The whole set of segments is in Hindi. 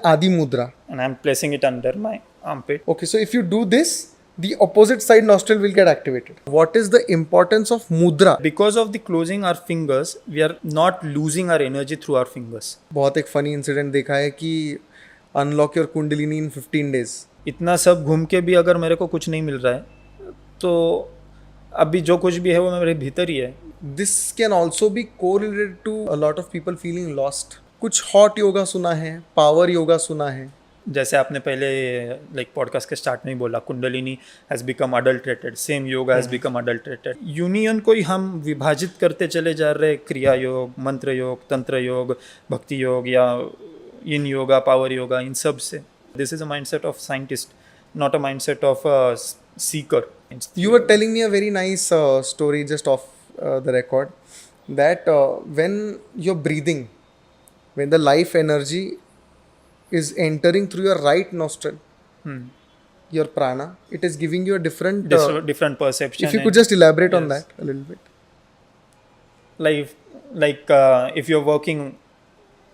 Adi Mudra. And I'm placing it under my armpit. Okay, so if you do this, the opposite side nostril will get activated. What is the importance of mudra? Because of the closing our fingers, we are not losing our energy through our fingers. बहुत एक फनी इंसिडेंट देखा है कि unlock your Kundalini in 15 days. इतना सब घूम के भी अगर मेरे को कुछ नहीं मिल रहा है तो अभी जो कुछ भी है वो मेरे भीतर ही है. This can also be correlated to a lot of people feeling lost. कुछ हॉट योगा सुना है, पावर योगा सुना है. जैसे आपने पहले लाइक पॉडकास्ट के स्टार्ट में ही बोला, kundalini has become adulterated, same yoga has become adulterated. Union को ही हम विभाजित करते चले जा रहे, क्रिया योग, मंत्र योग, तंत्र योग, भक्ति योग या इन योगा, पावर योगा, इन सब से. This is a mindset of scientist, not a mindset of Sikar. You were telling me a very nice story just off the record that when you're breathing, when the life energy is entering through your right nostril, your prana, it is giving you a different different perception. if you could just elaborate on that a little bit. Like if you're working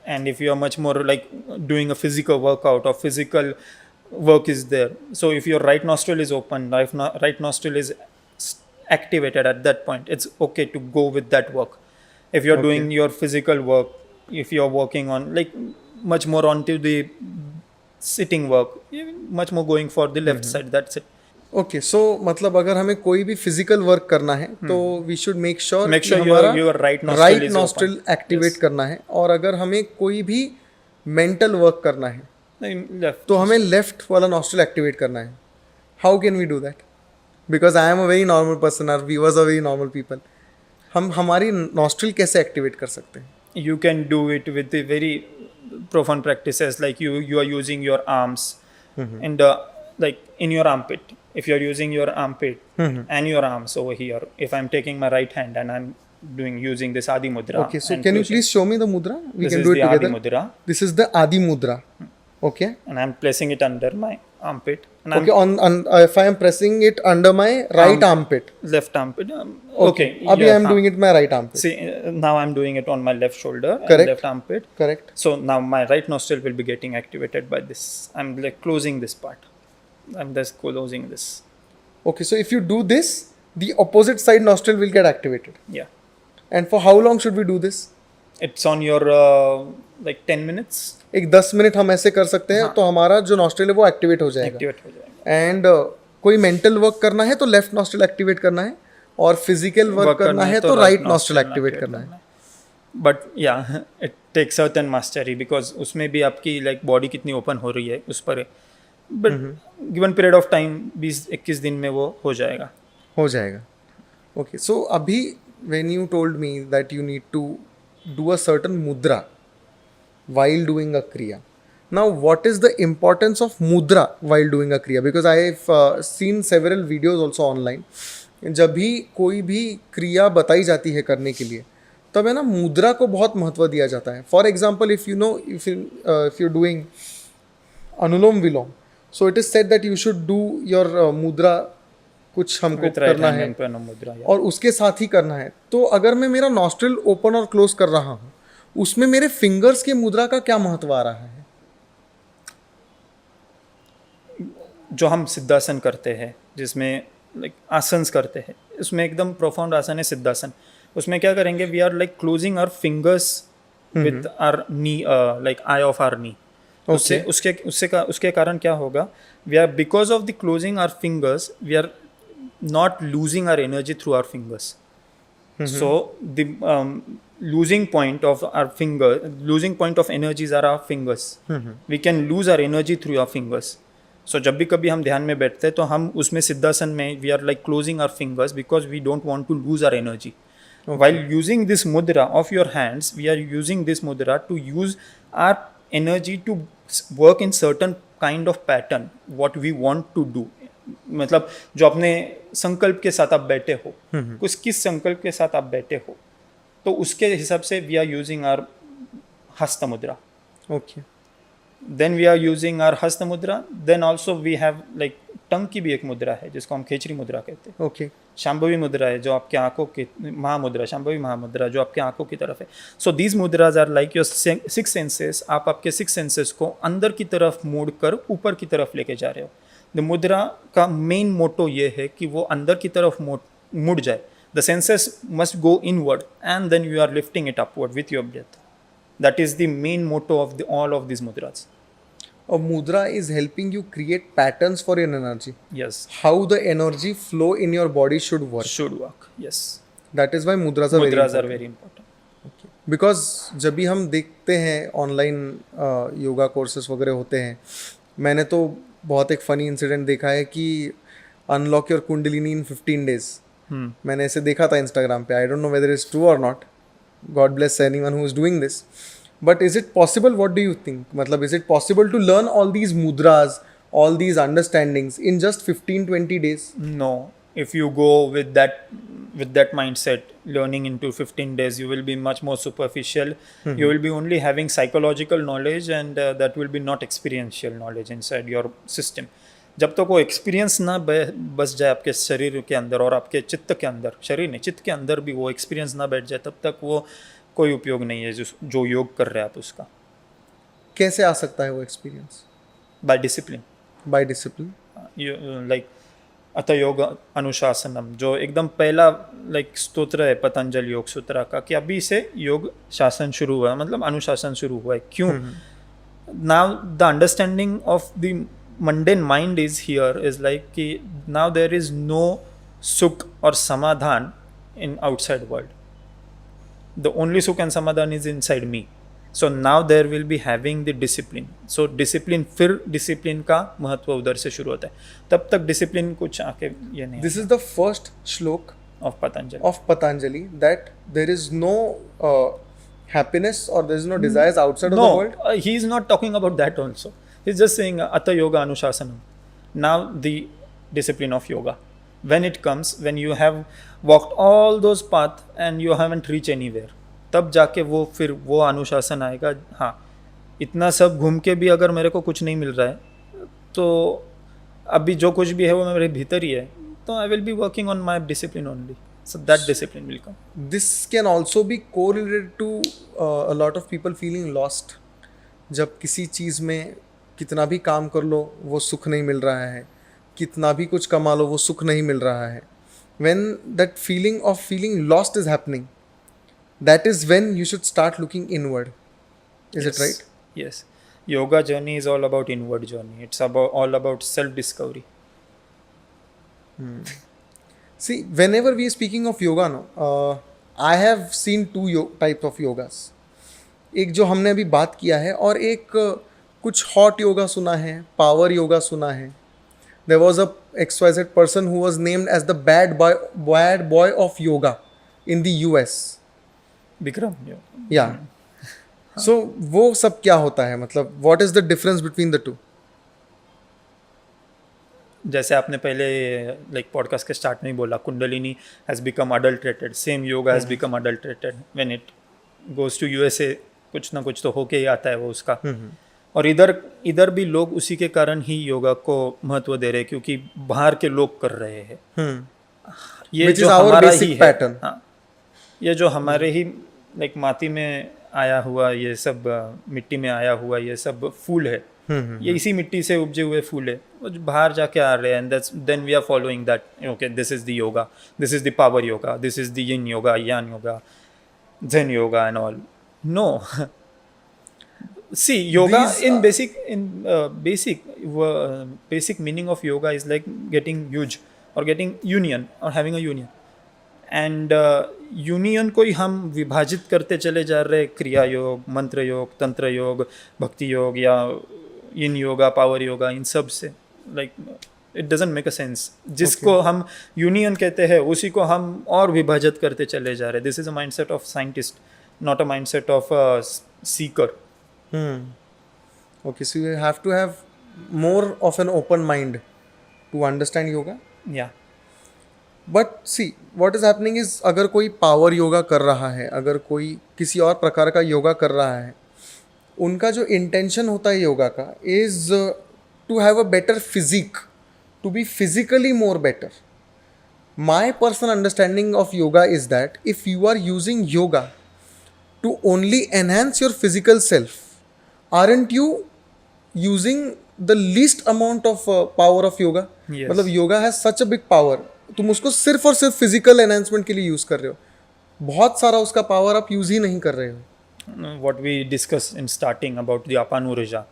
and if you're much more like doing a physical workout or physical work is there, so if your right nostril is open, right nostril is activated at that point, it's okay to go with that work. If you're doing your physical work, if you're working on like much more onto the sitting work, much more going for the left side, that's it. Okay, so मतलब अगर हमें कोई भी फिजिकल वर्क करना है तो we should make sure your right nostril is activate करना है. और अगर हमें कोई भी मेंटल वर्क करना है left. तो हमें लेफ्ट वाला नॉस्ट्रिल एक्टिवेट करना है. How can we do that? Because I am a very normal person, our viewers are very normal people. हम हमारी नॉस्ट्रिल कैसे एक्टिवेट कर सकते हैं? You can do it with the very profound practices, like you are using your arms and like in your armpit. If you're using your armpit and your arms over here, if I'm taking my right hand and I'm using this Adi Mudra. Okay, so can you please show me the mudra? We This can is do it the together. Adi Mudra. This is the Adi Mudra. Okay. And I'm placing it under my armpit. And Okay, on if I am pressing it under my right armpit. left armpit. Okay. Abhi I am doing it my right armpit. See, now I'm doing it on my left shoulder Correct. and left armpit. Correct. So now my right nostril will be getting activated by this. I'm like closing this part. I'm just closing this. Okay, so if you do this, the opposite side nostril will get activated. Yeah. And for how long should we do this? It's on your like 10 minutes. एक 10 मिनट हम ऐसे कर सकते हैं तो हमारा जो नॉस्ट्रिल है वो एक्टिवेट हो जाएगा. Activate हो जाएगा. एंड कोई मेंटल वर्क करना है तो लेफ्ट नॉस्ट्रिल एक्टिवेट करना है, और फिजिकल वर्क करना है तो राइट नॉस्ट्रिल एक्टिवेट करना है. But yeah it takes certain mastery, because उसमें भी आपकी लाइक बॉडी कितनी ओपन हो रही है उस पर है. But given period of time 20-21 दिन में वो हो जाएगा. ओके, सो अभी when you told me that you need to do a certain mudra while doing a kriya. Now, what is the importance of mudra while doing a kriya? Because I have seen several videos also online. जब भी कोई भी क्रिया बताई जाती है करने के लिए तब है ना मुद्रा को बहुत महत्व दिया जाता है. For example, if you doing anulom vilom, so it is said that you should do your मुद्रा, कुछ हमको करना है और उसके साथ ही करना है. तो अगर मैं मेरा नॉस्ट्रिल ओपन और क्लोज कर रहा हूँ, उसमें मेरे फिंगर्स के मुद्रा का क्या महत्व आ रहा है? जो हम सिद्धासन करते हैं, जिसमें लाइक आसन्स करते हैं, उसमें एकदम प्रोफाउंड आसन है सिद्धासन. उसमें क्या करेंगे, we are like closing our fingers with our knee, like eye of our knee. उसके कारण क्या होगा, we are because of the closing our fingers we are not losing our energy through our fingers. So the losing point of energies are our fingers. We can lose our energy through our fingers. So जब भी कभी हम ध्यान में बैठते हैं तो हम उसमें सिद्धासन में we are like closing our fingers because we don't want to lose our energy. While using this mudra of your hands, we are using this mudra to use our energy to work in certain kind of pattern what we want to do. मतलब जो अपने संकल्प के साथ आप बैठे हो, किस संकल्प के साथ आप बैठे हो, तो उसके हिसाब से we are using our hasta mudra. Okay, then we are using our hasta mudra. Then also we have like tongue की भी एक मुद्रा है जिसको हम खेचरी मुद्रा कहते हैं। ओके शांभवी मुद्रा है जो आपके आंखों की महामुद्रा, शांभवी महामुद्रा जो आपके आंखों की तरफ है। So these mudras are like your six senses. आप आपके सिक्स सेंसेस को अंदर की तरफ मोड़ कर ऊपर की तरफ लेके जा रहे हो। द मुद्रा का मेन मोटो ये है कि वो अंदर की तरफ मुड़ जाए। The senses must go inward and then you are lifting it upward with your breath. That is the main motto of all of this mudras. a mudra is helping you create patterns for your energy, Yes, how the energy flow in your body should work. should work. Yes, That is why mudras are very mudras are important. very important. Because जब भी हम देखते हैं ऑनलाइन योगा कोर्सेज वगैरह होते हैं, मैंने तो बहुत एक फ़नी इंसिडेंट देखा है कि unlock your Kundalini in 15 days. मैंने ऐसे देखा था इंस्टाग्राम पे. I don't know whether it's true और not. God bless anyone who is doing this. But is it possible? What do you think? मतलब is it possible to learn all these mudras, all these understandings in just 15-20 days? No, if you go with that mindset, learning into 15 days, you will be much more superficial. You will be only having psychological knowledge, and that will be not experiential knowledge inside your system. जब तक वो एक्सपीरियंस ना बस जाए आपके शरीर के अंदर और आपके चित्त के अंदर, शरीर नहीं चित्त के अंदर भी वो एक्सपीरियंस ना बैठ जाए, तब तक वो कोई उपयोग नहीं है जो योग कर रहे हैं आप उसका. कैसे आ सकता है वो experience? By discipline. By discipline. Like अथ योग अनुशासनम, जो एकदम पहला लाइक स्तोत्र है पतंजलि योग सूत्रा का, कि अभी से योग शासन शुरू हुआ है, मतलब अनुशासन शुरू हुआ है. क्यों? Now the understanding of the mundane mind is here is like कि नाउ देयर इज नो सुख और समाधान in outside world. The only सुख एंड समाधान is inside me. So now there will be having the discipline. So discipline, फिर discipline का महत्व उधर से शुरू होता है. तब तक discipline कुछ आके ये नहीं. This is the first shlok of Patanjali that there is no happiness or there is no desires outside of the world. No, he is not talking about that also. He's just saying Atha Yoga Anushasanam. Now the discipline of yoga. When it comes, when you have walked all those paths and you haven't reached anywhere, तब जाके वो फिर वो अनुशासन आएगा. हाँ, इतना सब घूम के भी अगर मेरे को कुछ नहीं मिल रहा है तो अभी जो कुछ भी है वो मेरे भीतर ही है, तो I will be working on my discipline only. So that discipline will come. This can also be correlated to a lot of people feeling lost. जब किसी चीज़ में कितना भी काम कर लो वो सुख नहीं मिल रहा है, कितना भी कुछ कमा लो वो सुख नहीं मिल रहा है. When that feeling of feeling lost is happening, that is when you should start looking inward. Is it right? Yes. Yoga journey is all about inward journey. It's all about self-discovery. See, whenever we are speaking of yoga, I have seen two types of yogas. एक जो हमने अभी बात किया है और एक कुछ hot yoga सुना है, power yoga सुना है. There was a XYZ person who was named as the bad boy of yoga in the US. Bikram. Yeah. So वो सब क्या होता है, मतलब what is the difference between the two? जैसे आपने पहले लाइक पॉडकास्ट के स्टार्ट में ही बोला, kundalini has become adulterated. Same yoga has become adulterated when it goes to USA. कुछ ना कुछ तो होके ही आता है वो उसका. और इधर भी लोग उसी के कारण ही योगा को महत्व दे रहे हैं, क्योंकि बाहर के लोग कर रहे हैं. ये Which जो is our हमारा basic ही है. pattern. हाँ, ये जो हमारे ही लाइक माटी में आया हुआ, ये सब मिट्टी में आया हुआ ये सब फूल है, ये इसी मिट्टी से उपजे हुए फूल है, वो जो बाहर जाके आ रहे हैं. Then we are following that. Okay, this is the yoga, this is the power yoga, this is the yin yoga, yang yoga, zen yoga and all. No. See, yoga basic meaning of yoga is like getting huge or getting union or having a union. And union को ही हम विभाजित करते चले जा रहे. क्रिया योग, मंत्र योग, तंत्र योग, भक्ति योग या इन योगा, पावर योगा, इन सब से like it doesn't make a sense. जिसको हम यूनियन कहते हैं उसी को हम और विभाजित करते चले जा रहे. This is a mindset of scientist, not a mindset of Sikar. Okay, so you have to have more of an open mind to understand yoga. Yeah. But see, what is happening is अगर कोई पावर योगा कर रहा है, अगर कोई किसी और प्रकार का योगा कर रहा है, उनका जो इंटेंशन होता है योगा का is to have a better physique, to be physically more better. My personal understanding of yoga is that if you are using yoga to only enhance your physical self, aren't you using the least amount of power of yoga? Yes. मतलब yoga has such a big power, तुम उसको सिर्फ और सिर्फ फिजिकल एनहांसमेंट के लिए यूज कर रहे हो, बहुत सारा उसका पावर आप यूज ही नहीं कर रहे हो. what we discussed in starting about the अपान ऊर्जा,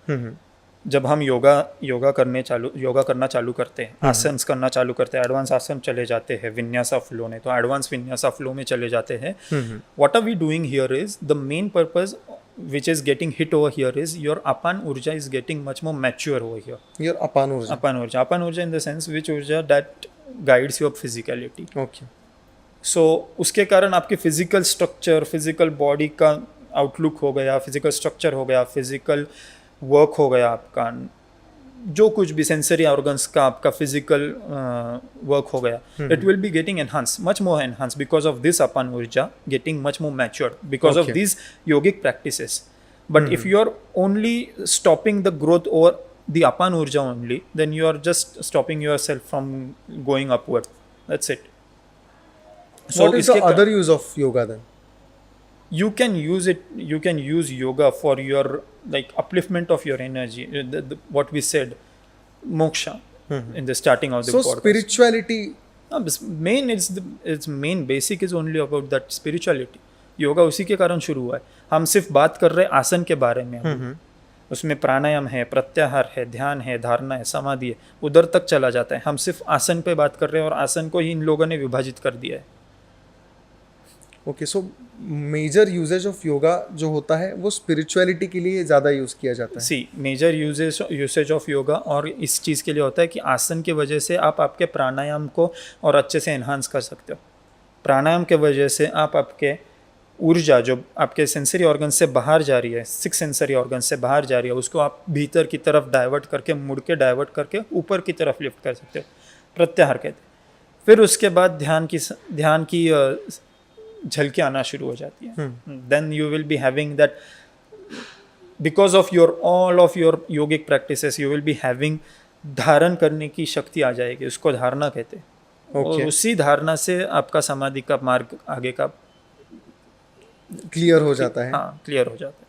जब हम योगा करना चालू करते हैं, आसन्स करना चालू करते हैं, एडवांस आसन चले जाते हैं विन्यासा फ्लो में, तो एडवांस विन्यासा फ्लो में चले जाते हैं. What are we doing here is the main purpose which is getting hit over here is your apan urja is getting much more mature over here. Your apan urja. Apan urja in the sense which urja that guides your physicality. Okay. So उसके कारण आपके फिजिकल स्ट्रक्चर, फिजिकल बॉडी का आउटलुक हो गया, फिजिकल स्ट्रक्चर हो गया, फिजिकल वर्क हो गया आपका, जो कुछ भी सेंसरी ऑर्गन्स का आपका फिजिकल वर्क हो गया, it will be getting enhance, much more enhance because of this apana urja getting much more matured because of this yogic practices. But if you are only stopping the growth over the apana urja only, then you are just stopping yourself from going upward. That's it. What is the other use of yoga then? You can use yoga for your like upliftment of your energy, what we said, moksha, in the starting of the So podcast. spirituality. Its main basic is only about that spirituality. Yoga उसी के कारण शुरू हुआ है. हम सिर्फ बात कर रहे हैं आसन के बारे में, उसमें प्राणायाम है, प्रत्याहार है, ध्यान है, धारणा है, समाधि है, उधर तक चला जाता है. हम सिर्फ आसन पे बात कर रहे हैं और आसन को ही इन लोगों ने विभाजित कर दिया है. Okay, so major usages of yoga जो होता है वो स्पिरिचुअलिटी के लिए ज़्यादा यूज़ किया जाता है. See major usage of yoga और इस चीज़ के लिए होता है कि आसन की वजह से आप आपके प्राणायाम को और अच्छे से एनहांस कर सकते हो. प्राणायाम के वजह से आप आपके ऊर्जा जो आपके सेंसरी ऑर्गन से बाहर जा रही है, 6 सेंसरी ऑर्गन से बाहर जा रही है, उसको आप भीतर की तरफ डाइवर्ट करके, मुड़ के डाइवर्ट करके ऊपर की तरफ लिफ्ट कर सकते हो. प्रत्याहार कहते हैं. फिर उसके बाद ध्यान की झलकी आना शुरू हो जाती है. Then you will be having that because of all of your yogic practices, you will be having धारण करने की शक्ति आ जाएगी, उसको धारणा कहते हैं. और उसी धारणा से आपका समाधि का मार्ग आगे का क्लियर हो जाता है. हाँ, क्लियर हो जाता है.